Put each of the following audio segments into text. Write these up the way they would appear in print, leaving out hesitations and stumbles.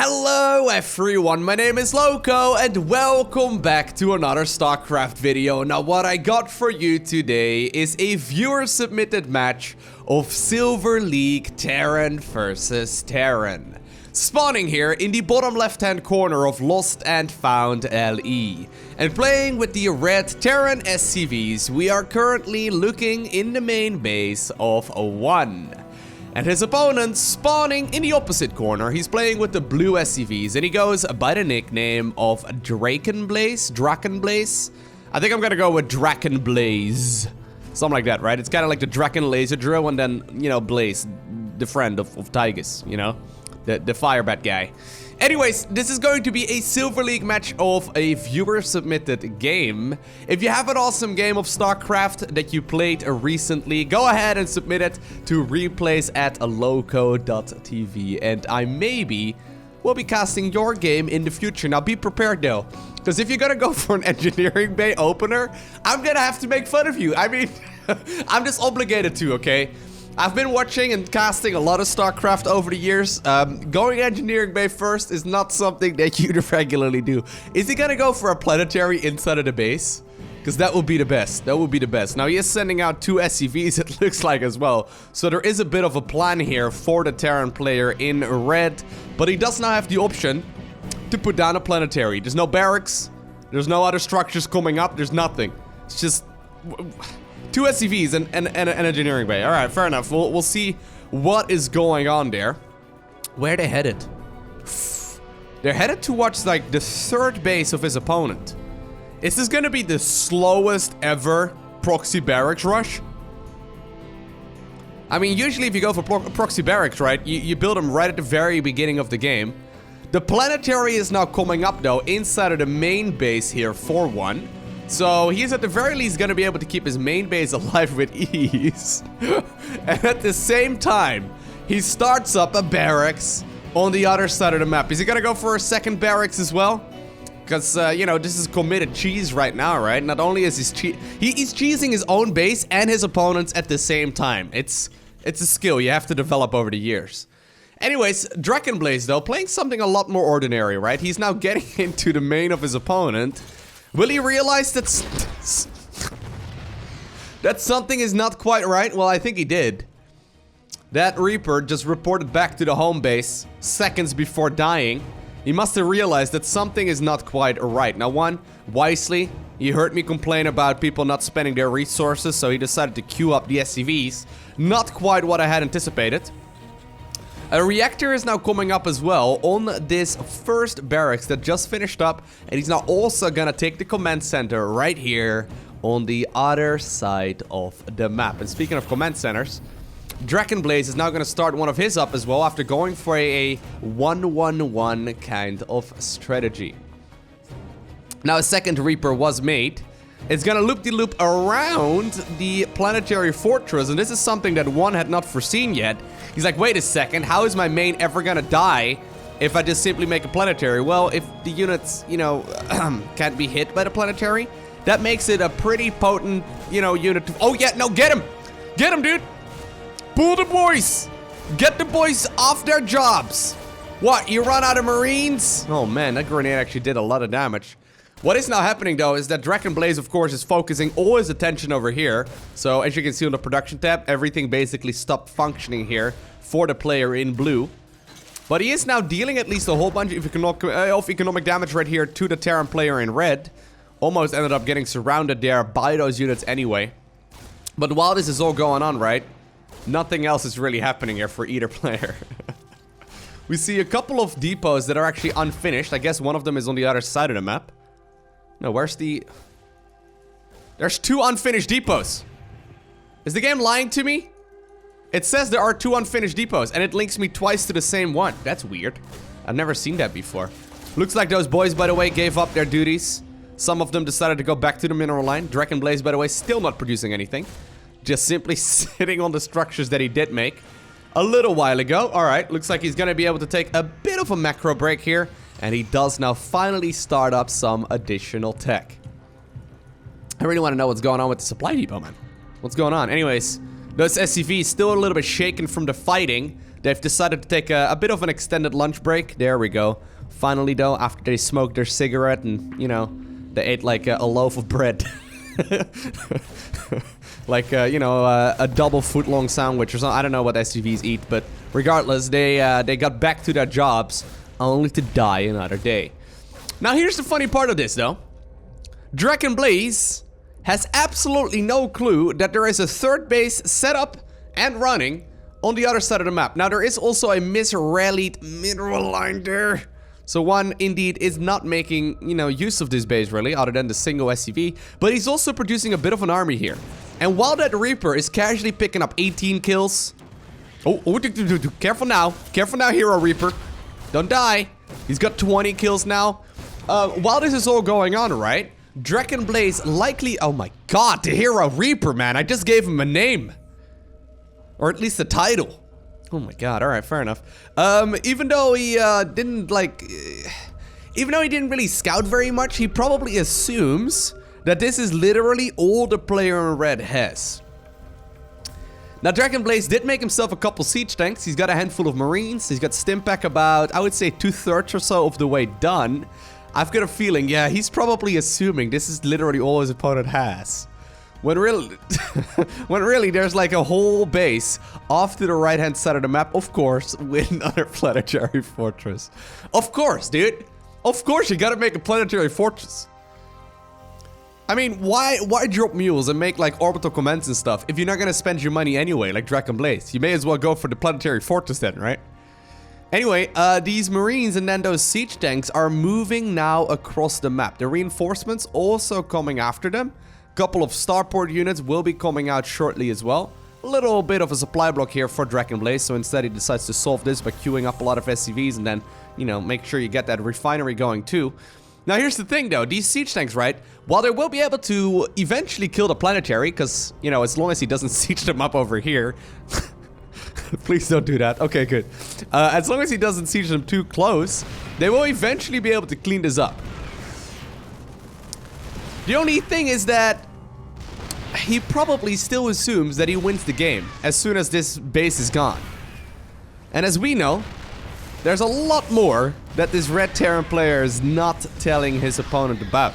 Hello everyone, my name is Lowko and welcome back to another StarCraft video. Now what I got for you today is a viewer submitted match of Silver League Terran versus Terran. Spawning here in the bottom left hand corner of Lost and Found LE. And playing with the red Terran SCVs, we are currently looking in the main base of 1. And his opponent spawning in the opposite corner. He's playing with the blue SCVs and he goes by the nickname of Drakenblaze. I think I'm gonna go with Drakenblaze. Something like that, right? It's kind of like the Draken laser drill and then, you know, Blaze, the friend of Tigers, you know? The firebat guy. Anyways, this is going to be a Silver League match of a viewer-submitted game. If you have an awesome game of StarCraft that you played recently, go ahead and submit it to replays at LowkoTV. And I maybe will be casting your game in the future. Now be prepared though, because if you're gonna go for an engineering bay opener, I'm gonna have to make fun of you. I mean, I'm just obligated to, okay? I've been watching and casting a lot of StarCraft over the years. Going engineering bay first is not something that you regularly do. Is he gonna go for a planetary inside of the base? Because that would be the best. That would be the best. Now he is sending out 2 SCVs, it looks like, as well. So there is a bit of a plan here for the Terran player in red. But he does not have the option to put down a planetary. There's no barracks. There's no other structures coming up. There's nothing. It's just 2 SCVs and an engineering bay. Alright, fair enough. We'll see what is going on there. Where are they headed? They're headed towards, like, the 3rd base of his opponent. Is this gonna be the slowest ever proxy barracks rush? I mean, usually if you go for proxy barracks, right, you build them right at the very beginning of the game. The planetary is now coming up, though, inside of the main base here for 1. So he's at the very least going to be able to keep his main base alive with ease. And at the same time, he starts up a barracks on the other side of the map. Is he going to go for a second barracks as well? Because, you know, this is committed cheese right now, right? Not only is he's cheesing his own base and his opponents at the same time. It's a skill you have to develop over the years. Anyways, Drakenblaze, though, playing something a lot more ordinary, right? He's now getting into the main of his opponent. Will he realize that something is not quite right? Well, I think he did. That Reaper just reported back to the home base seconds before dying. He must have realized that something is not quite right. Now, wisely, he heard me complain about people not spending their resources, so he decided to queue up the SCVs. Not quite what I had anticipated. A reactor is now coming up as well on this first barracks that just finished up. And he's now also gonna take the command center right here on the other side of the map. And speaking of command centers, Drakenblaze is now gonna start one of his up as well after going for a 1-1-1 kind of strategy. Now a second Reaper was made. It's gonna loop-de-loop around the planetary fortress, and this is something that 1 had not foreseen yet. He's like, wait a second, how is my main ever gonna die if I just simply make a planetary? Well, if the units, you know, can't be hit by the planetary, that makes it a pretty potent, you know, unit to— oh yeah, no, get him! Get him, dude! Pull the boys! Get the boys off their jobs! What, you run out of Marines? Oh man, that grenade actually did a lot of damage. What is now happening, though, is that Drakenblaze, of course, is focusing all his attention over here. So, as you can see on the production tab, everything basically stopped functioning here for the player in blue. But he is now dealing at least a whole bunch of economic damage right here to the Terran player in red. Almost ended up getting surrounded there by those units anyway. But while this is all going on, right, nothing else is really happening here for either player. We see a couple of depots that are actually unfinished. I guess one of them is on the other side of the map. No, where's the— there's 2 unfinished depots. Is the game lying to me? It says there are 2 unfinished depots, and it links me twice to the same one. That's weird. I've never seen that before. Looks like those boys, by the way, gave up their duties. Some of them decided to go back to the mineral line. Drakenblaze, by the way, still not producing anything. Just simply sitting on the structures that he did make a little while ago. Alright, looks like he's gonna be able to take a bit of a macro break here. And he does now finally start up some additional tech. I really want to know what's going on with the supply depot, man. What's going on? Anyways, those SCVs still a little bit shaken from the fighting. They've decided to take a bit of an extended lunch break. There we go. Finally, though, after they smoked their cigarette and, you know, they ate like a loaf of bread. Like, you know, a double foot-long sandwich or something. I don't know what SCVs eat, but regardless, they got back to their jobs only to die another day. Now, here's the funny part of this, though. Dragon Blaze has absolutely no clue that there is a third base set up and running on the other side of the map. Now, there is also a misrallied mineral line there. So one, indeed, is not making, you know, use of this base, really, other than the single SCV. But he's also producing a bit of an army here. And while that Reaper is casually picking up 18 kills... Careful now. Careful now, Hero Reaper. Don't die. He's got 20 kills now. While this is all going on, right? Dragon Blaze likely... Oh my god, the Hero Reaper, man. I just gave him a name. Or at least a title. Oh my god, alright, fair enough. Even though he didn't, like... even though he didn't really scout very much, he probably assumes that this is literally all the player in red has. Now, Dragon Blaze did make himself a couple siege tanks. He's got a handful of marines. He's got Stimpack about, I would say, 2/3 or so of the way done. I've got a feeling, yeah, he's probably assuming this is literally all his opponent has. When really, there's like a whole base off to the right-hand side of the map, of course, with another planetary fortress. Of course, dude. Of course, you gotta make a planetary fortress. I mean, why drop mules and make like orbital commands and stuff if you're not gonna spend your money anyway, like Dragon Blaze? You may as well go for the planetary fortress then, right? Anyway, these marines and then those siege tanks are moving now across the map. The reinforcements also coming after them. Couple of starport units will be coming out shortly as well. A little bit of a supply block here for Dragon Blaze, so instead he decides to solve this by queuing up a lot of SCVs and then, you know, make sure you get that refinery going too. Now here's the thing though, these siege tanks, right, while they will be able to eventually kill the planetary, because, you know, as long as he doesn't siege them up over here. Please don't do that. Okay, good. As long as he doesn't siege them too close, they will eventually be able to clean this up. The only thing is that he probably still assumes that he wins the game as soon as this base is gone. And as we know, there's a lot more that this red Terran player is not telling his opponent about.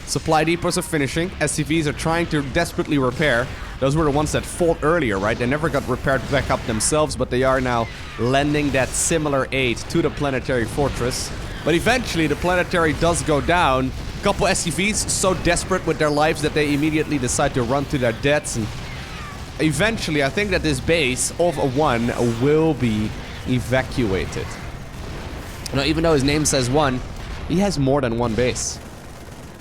Supply depots are finishing, SCVs are trying to desperately repair. Those were the ones that fought earlier, right? They never got repaired back up themselves, but they are now lending that similar aid to the planetary fortress. But eventually the planetary does go down. Couple SCVs so desperate with their lives that they immediately decide to run to their deaths, and eventually I think that this base of a 1 will be evacuated. Now, even though his name says 1, he has more than one base.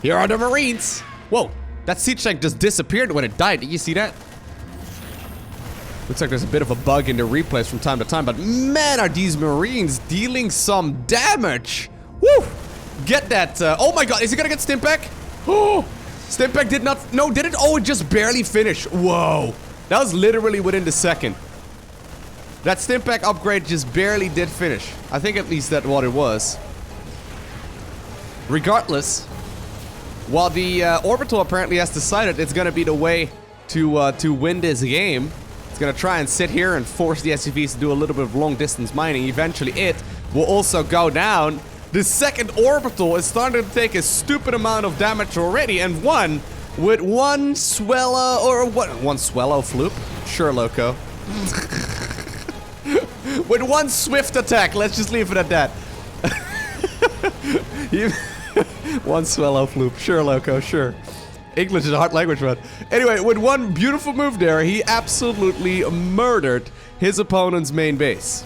Here are the marines. Whoa, that siege tank just disappeared when it died. Did you see that? Looks like there's a bit of a bug in the replays from time to time, but man, are these marines dealing some damage. Woo! Get that, oh my god, is he gonna get Stimpack? Oh, Stimpack did not, no, did it? Oh, it just barely finished. Whoa, that was literally within the second. That Stimpack upgrade just barely did finish. I think at least that's what it was. Regardless, while the orbital apparently has decided it's gonna be the way to win this game, it's gonna try and sit here and force the SCVs to do a little bit of long distance mining. Eventually it will also go down. The second orbital is starting to take a stupid amount of damage already, and one with one swallow, or what? One swallow floop? Sure, Lowko. With one swift attack, let's just leave it at that. One swallow floop, sure, Lowko, sure. English is a hard language, man. Anyway, with one beautiful move there, he absolutely murdered his opponent's main base.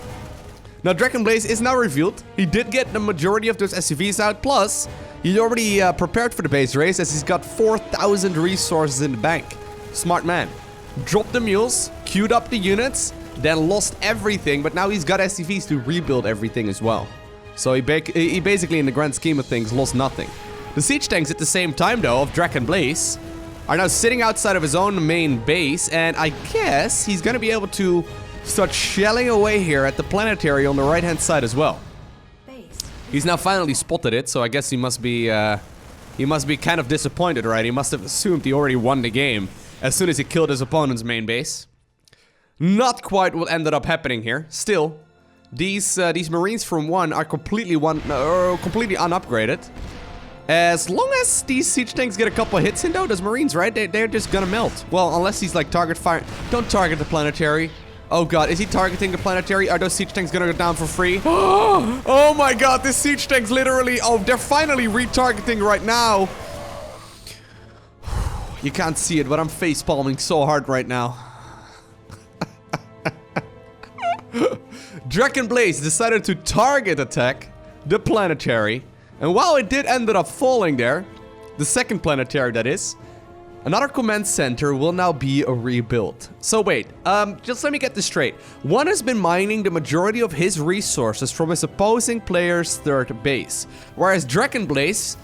Now, Dragon Blaze is now revealed. He did get the majority of those SCVs out, plus he already prepared for the base race as he's got 4,000 resources in the bank. Smart man. Dropped the mules, queued up the units, then lost everything, but now he's got SCVs to rebuild everything as well. So he basically, in the grand scheme of things, lost nothing. The siege tanks at the same time, though, of Dragon Blaze are now sitting outside of his own main base, and I guess he's gonna be able to start shelling away here at the planetary on the right-hand side as well. He's now finally spotted it, so I guess he must be kind of disappointed, right? He must have assumed he already won the game as soon as he killed his opponent's main base. Not quite what ended up happening here. Still, these Marines from 1 are completely unupgraded. As long as these siege tanks get a couple of hits in though, those Marines, right? They're just gonna melt. Well, unless he's like target fire. Don't target the planetary. Oh god, is he targeting the planetary? Are those siege tanks gonna go down for free? Oh my god, this siege tank's literally... Oh, they're finally retargeting right now. You can't see it, but I'm face palming so hard right now. Dragon Blaze decided to target attack the planetary. And while it did end up falling there, the second planetary that is, another command center will now be rebuilt. So wait, just let me get this straight. One has been mining the majority of his resources from his opposing player's third base. Whereas Dragon Blaze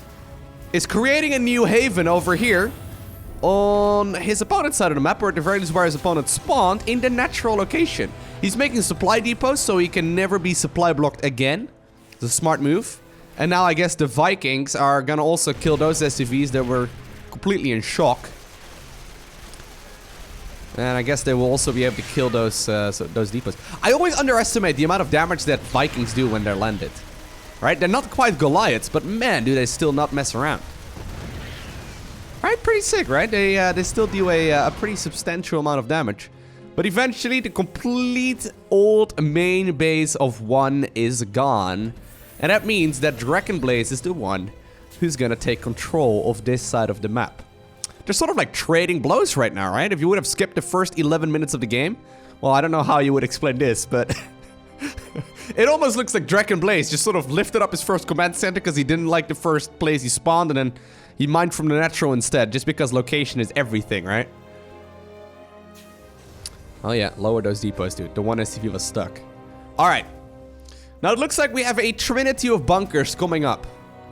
is creating a new haven over here on his opponent's side of the map, or at the very least where his opponent spawned, in the natural location. He's making supply depots so he can never be supply blocked again. It's a smart move. And now I guess the Vikings are gonna also kill those SCVs that were completely in shock. And I guess they will also be able to kill those depots. I always underestimate the amount of damage that Vikings do when they're landed. Right? They're not quite Goliaths, but man, do they still not mess around. Right? Pretty sick, right? They still do a pretty substantial amount of damage. But eventually, the complete old main base of 1 is gone. And that means that Dragon Blaze is the one who's gonna take control of this side of the map. They're sort of like trading blows right now, right? If you would have skipped the first 11 minutes of the game, well, I don't know how you would explain this, but it almost looks like Dragon Blaze just sort of lifted up his first command center because he didn't like the first place he spawned, and then he mined from the natural instead, just because location is everything, right? Oh yeah, lower those depots, dude. The one SCV was stuck. All right. Now it looks like we have a trinity of bunkers coming up.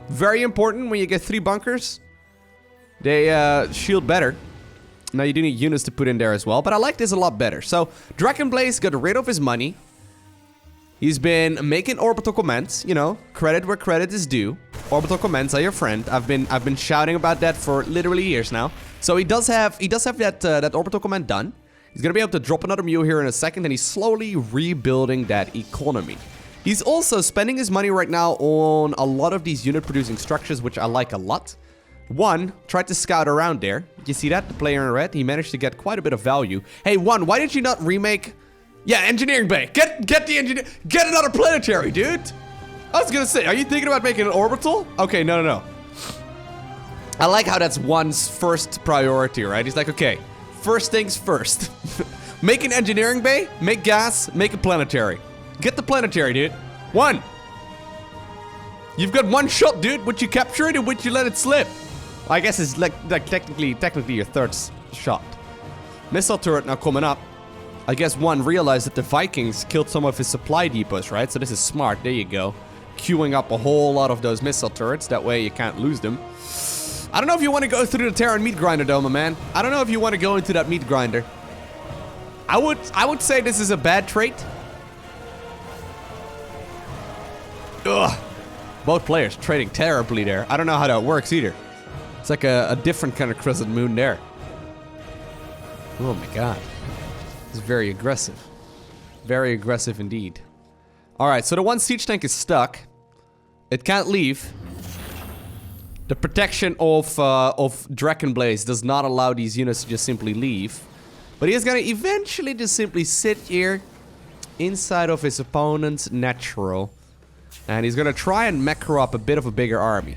Very important when you get 3 bunkers. They shield better. Now you do need units to put in there as well, but I like this a lot better. So Dragon Blaze got rid of his money. He's been making orbital commands, you know, credit where credit is due. Orbital commands are your friend. I've been shouting about that for literally years now. So he does have that orbital command done. He's gonna be able to drop another mule here in a second, and he's slowly rebuilding that economy. He's also spending his money right now on a lot of these unit-producing structures, which I like a lot. 1, tried to scout around there. You see that? The player in red, he managed to get quite a bit of value. Hey, 1, why did you not remake... Yeah, engineering bay. Get the engineer... Get another planetary, dude! I was gonna say, are you thinking about making an orbital? Okay, no. I like how that's 1's first priority, right? He's like, okay, first things first. Make an engineering bay, make gas, make a planetary. Get the planetary, dude. 1. You've got 1 shot, dude. Would you capture it or would you let it slip? I guess it's like technically your third shot. Missile turret now coming up. I guess 1 realized that the Vikings killed some of his supply depots, right? So this is smart. There you go. Queuing up a whole lot of those missile turrets. That way you can't lose them. I don't know if you want to go through the Terran meat grinder, though, my man. I don't know if you want to go into that meat grinder. I would say this is a bad trait. Ugh. Both players trading terribly there. I don't know how that works either. It's like a different kind of crescent moon there. Oh my god. It's very aggressive. Very aggressive indeed. Alright, so the 1 siege tank is stuck. It can't leave. The protection of Dragon Blaze does not allow these units to just simply leave. But he is gonna eventually just simply sit here inside of his opponent's natural. And he's gonna try and macro up a bit of a bigger army.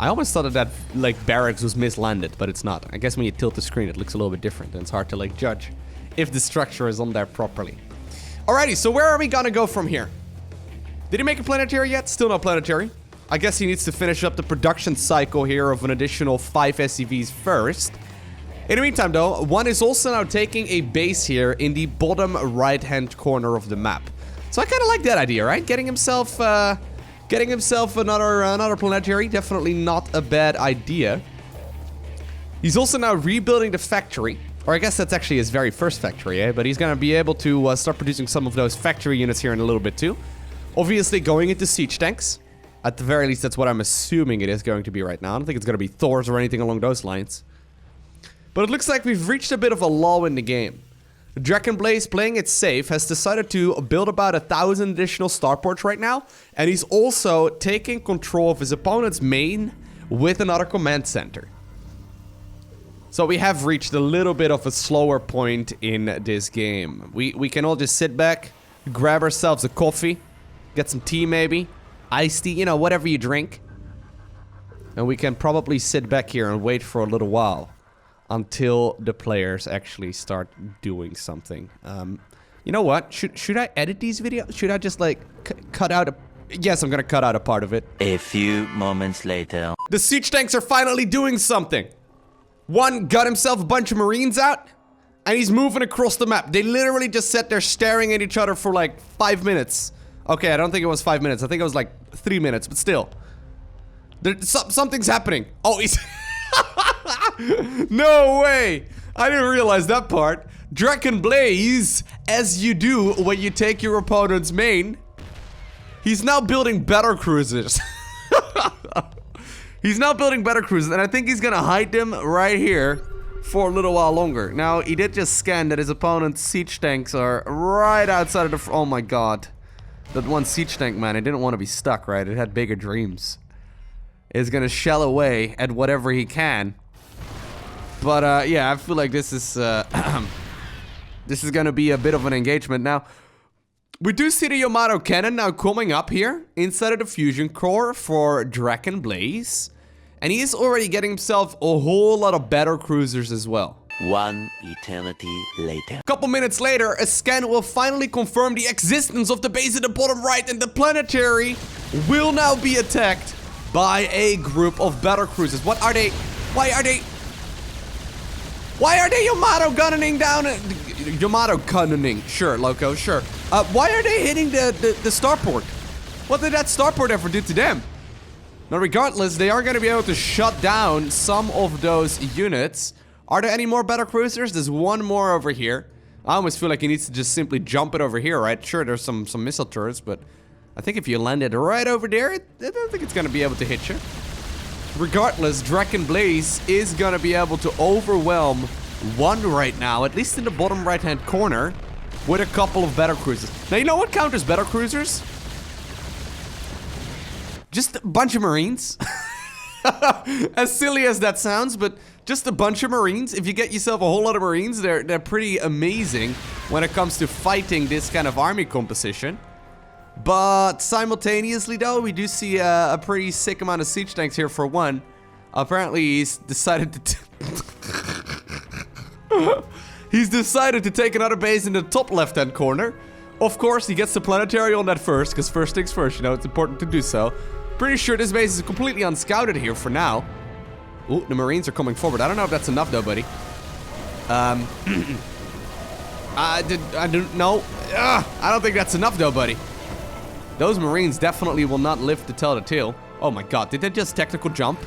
I almost thought that like barracks was mislanded, but it's not. I guess when you tilt the screen, it looks a little bit different, and it's hard to like judge if the structure is on there properly. Alrighty, so where are we gonna go from here? Did he make a planetary yet? Still no planetary. I guess he needs to finish up the production cycle here of an additional 5 SCVs first. In the meantime, though, 1 is also now taking a base here in the bottom right-hand corner of the map. So I kind of like that idea, right? Getting himself another planetary. Definitely not a bad idea. He's also now rebuilding the factory. Or I guess that's actually his very first factory, eh? But he's gonna be able to start producing some of those factory units here in a little bit too. Obviously going into siege tanks. At the very least, that's what I'm assuming it is going to be right now. I don't think it's gonna be Thor's or anything along those lines. But it looks like we've reached a bit of a lull in the game. Dragonblaze, playing it safe, has decided to build about 1,000 additional starports right now. And he's also taking control of his opponent's main with another command center. So we have reached a little bit of a slower point in this game. We can all just sit back, grab ourselves a coffee, get some tea maybe, iced tea, you know, whatever you drink. And we can probably sit back here and wait for a little while until the players actually start doing something. You know what? Should I edit these videos? Should I just like cut out a... Yes, I'm gonna cut out a part of it. A few moments later. The siege tanks are finally doing something. One got himself a bunch of marines out, and he's moving across the map. They literally just sat there staring at each other for like 5 minutes. Okay, I don't think it was 5 minutes. I think it was like 3 minutes, but still. Something's happening. Oh, he's... No way! I didn't realize that part. Dragonblaze, as you do when you take your opponent's main, he's now building battle cruisers. He's now building battle cruisers, and I think he's gonna hide them right here for a little while longer. Now, he did just scan that his opponent's siege tanks are right outside of the... Oh my god. That one siege tank, man, it didn't want to be stuck, right? It had bigger dreams. It's gonna shell away at whatever he can. But, yeah, I feel like this is, this is gonna be a bit of an engagement. Now, we do see the Yamato cannon now coming up here inside of the fusion core for Dragonblaze. And he is already getting himself a whole lot of battle cruisers as well. One eternity later. A couple minutes later, a scan will finally confirm the existence of the base in the bottom right, and the planetary will now be attacked by a group of battle cruisers. What are they? Why are they Yamato gunning down? Yamato gunning. Sure, Loko, sure. Why are they hitting the starport? What did that starport ever do to them? Now, regardless, they are going to be able to shut down some of those units. Are there any more battle cruisers? There's one more over here. I almost feel like he needs to just simply jump it over here, right? Sure, there's some missile turrets, but I think if you land it right over there, I don't think it's going to be able to hit you. Regardless, Dragonblaze is going to be able to overwhelm one right now, at least in the bottom right-hand corner, with a couple of battle cruisers. Now, you know what counters battle cruisers? Just a bunch of marines. As silly as that sounds, but just a bunch of marines. If you get yourself a whole lot of marines, they're pretty amazing when it comes to fighting this kind of army composition. But simultaneously, though, we do see a pretty sick amount of siege tanks here for one. Apparently, he's decided to... He's decided to take another base in the top left-hand corner. Of course, he gets the planetary on that first, because first things first, you know, it's important to do so. Pretty sure this base is completely unscouted here for now. Ooh, the marines are coming forward. I don't know if that's enough, though, buddy. I don't know. I don't think that's enough, though, buddy. Those marines definitely will not live to tell the tale. Oh my god, did they just technical jump?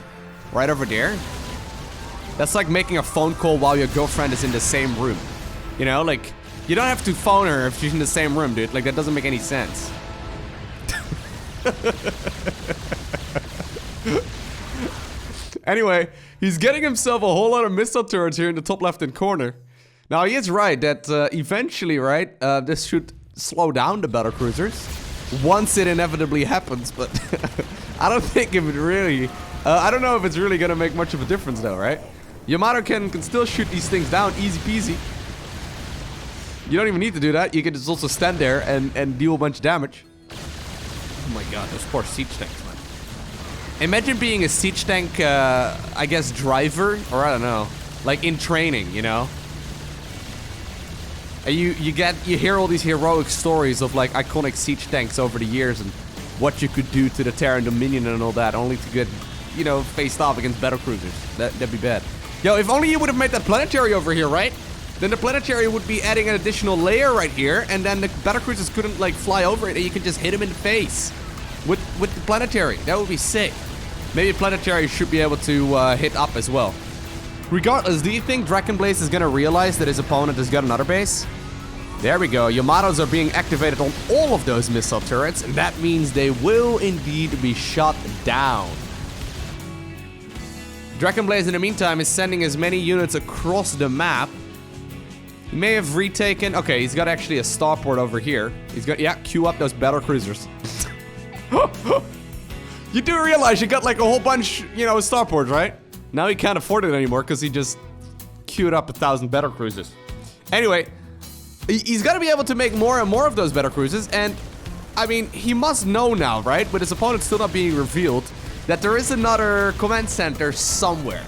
Right over there? That's like making a phone call while your girlfriend is in the same room. You know, like, you don't have to phone her if she's in the same room, dude. Like, that doesn't make any sense. Anyway, he's getting himself a whole lot of missile turrets here in the top left-hand corner. Now, he is right that eventually, right, this should slow down the battle cruisers. Once it inevitably happens, but I don't think if it really... I don't know if it's really gonna make much of a difference, though, right? Yamato can still shoot these things down, easy peasy. You don't even need to do that. You can just also stand there and deal a bunch of damage. Oh my god, those poor siege tanks, man. Imagine being a siege tank, I guess, driver, or I don't know, like in training, you know? And you hear all these heroic stories of like iconic siege tanks over the years and what you could do to the Terran Dominion and all that, only to get, you know, faced off against battle cruisers. That'd be bad. Yo, if only you would have made that planetary over here, right? Then the planetary would be adding an additional layer right here, and then the battle cruisers couldn't like fly over it, and you could just hit them in the face with the planetary. That would be sick. Maybe planetary should be able to hit up as well. Regardless, do you think Dragonblaze is gonna realize that his opponent has got another base? There we go. Yamatos are being activated on all of those missile turrets, and that means they will indeed be shot down. Dragon Blaze, in the meantime, is sending as many units across the map. He may have retaken... Okay, he's got actually a starport over here. He's got... Yeah, queue up those battle cruisers. You do realize you got like a whole bunch, you know, starports, right? Now he can't afford it anymore because he just queued up 1,000 battle cruisers. Anyway, he's got to be able to make more and more of those battle cruisers. And, I mean, he must know now, right? With his opponent still not being revealed, that there is another command center somewhere.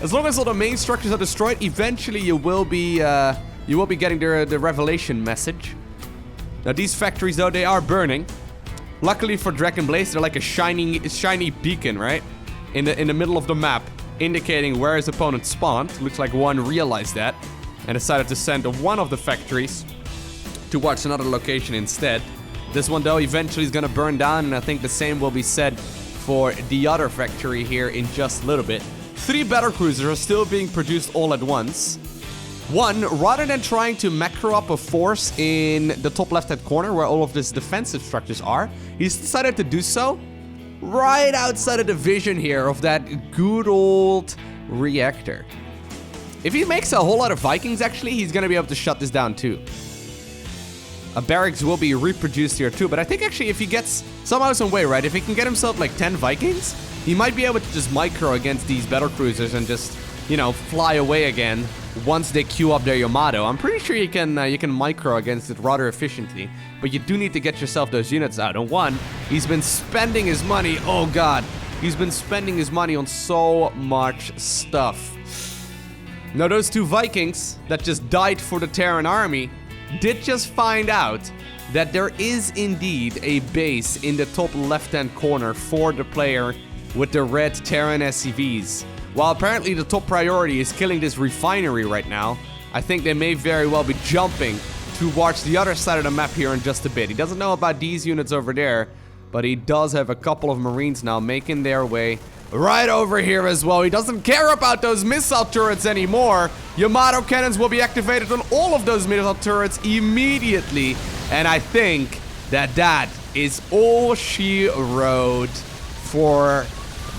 As long as all the main structures are destroyed, eventually you will be getting the revelation message. Now these factories, though, they are burning. Luckily for Dragon Blaze, they're like a shiny beacon, right? In the middle of the map, indicating where his opponent spawned. Looks like one realized that and decided to send one of the factories to watch another location instead. This one, though, eventually is gonna burn down, and I think the same will be said for the other factory here in just a little bit. 3 battle cruisers are still being produced all at once. One, rather than trying to macro up a force in the top left-hand corner where all of these defensive structures are, he's decided to do so right outside of the vision here of that good old reactor. If he makes a whole lot of Vikings, actually, he's gonna be able to shut this down too. A barracks will be reproduced here too, but I think actually if he gets somehow some way, right, if he can get himself like 10 Vikings, he might be able to just micro against these battle cruisers and just, you know, fly away again once they queue up their Yamato. I'm pretty sure you can micro against it rather efficiently, but you do need to get yourself those units out. And one, he's been spending his money, oh god, he's been spending his money on so much stuff. Now those 2 Vikings that just died for the Terran army did just find out that there is indeed a base in the top left-hand corner for the player with the red Terran SCVs. While apparently the top priority is killing this refinery right now, I think they may very well be jumping to watch the other side of the map here in just a bit. He doesn't know about these units over there, but he does have a couple of Marines now making their way right over here as well. He doesn't care about those missile turrets anymore. Yamato cannons will be activated on all of those missile turrets immediately. And I think that is all she wrote for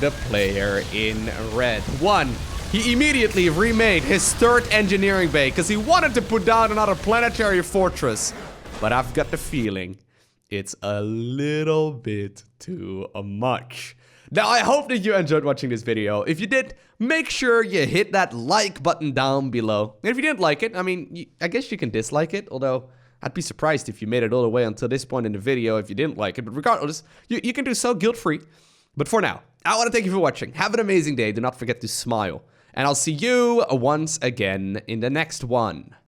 the player in red. One, he immediately remade his 3rd engineering bay because he wanted to put down another planetary fortress. But I've got the feeling it's a little bit too much. Now, I hope that you enjoyed watching this video. If you did, make sure you hit that like button down below. And if you didn't like it, I mean, I guess you can dislike it, although I'd be surprised if you made it all the way until this point in the video if you didn't like it. But regardless, you can do so guilt-free. But for now, I want to thank you for watching. Have an amazing day. Do not forget to smile. And I'll see you once again in the next one.